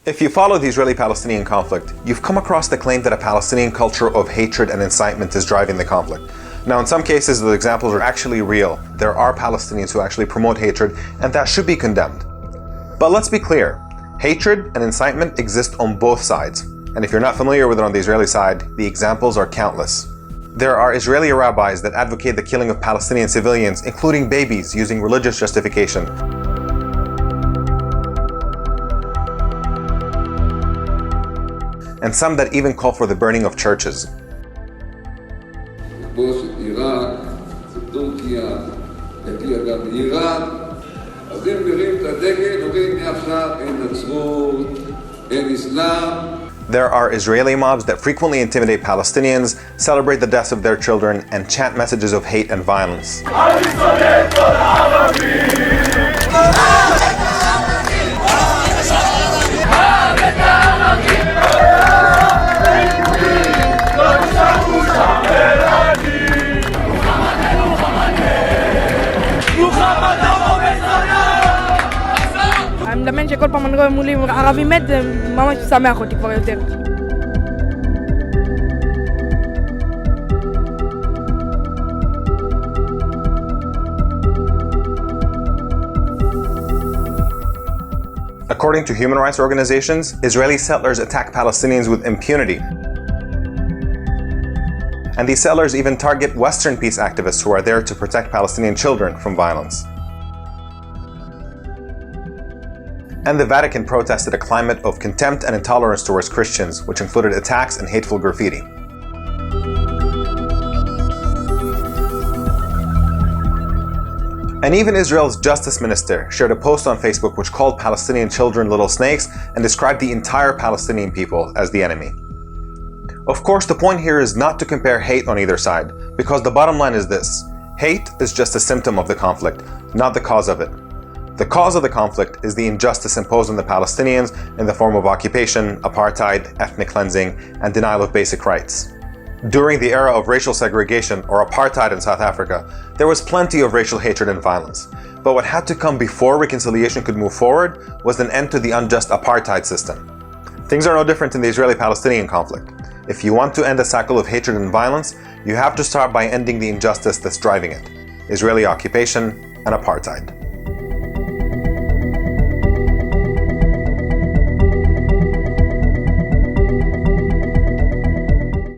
If you follow the Israeli-Palestinian conflict, you've come across the claim that a Palestinian culture of hatred and incitement is driving the conflict. Now, in some cases, the examples are actually real. There are Palestinians who actually promote hatred, and that should be condemned. But let's be clear, hatred and incitement exist on both sides. And if you're not familiar with it on the Israeli side, the examples are countless. There are Israeli rabbis that advocate the killing of Palestinian civilians, including babies, using religious justification. And some that even call for the burning of churches. There are Israeli mobs that frequently intimidate Palestinians, celebrate the deaths of their children, and chant messages of hate and violence. אני מדמיין שכל פעם אני רואה מולי ערבי מת, זה ממש שמח אותי כבר יותר. According to human rights organizations, Israeli settlers attack Palestinians with impunity. And these settlers even target Western peace activists who are there to protect Palestinian children from violence. And the Vatican protested a climate of contempt and intolerance towards Christians, which included attacks and hateful graffiti. And even Israel's justice minister shared a post on Facebook which called Palestinian children little snakes and described the entire Palestinian people as the enemy. Of course, the point here is not to compare hate on either side, because the bottom line is this: hate is just a symptom of the conflict, not the cause of it. The cause of the conflict is the injustice imposed on the Palestinians in the form of occupation, apartheid, ethnic cleansing, and denial of basic rights. During the era of racial segregation or apartheid in South Africa, there was plenty of racial hatred and violence. But what had to come before reconciliation could move forward was an end to the unjust apartheid system. Things are no different in the Israeli-Palestinian conflict. If you want to end a cycle of hatred and violence, you have to start by ending the injustice that's driving it: Israeli occupation and apartheid.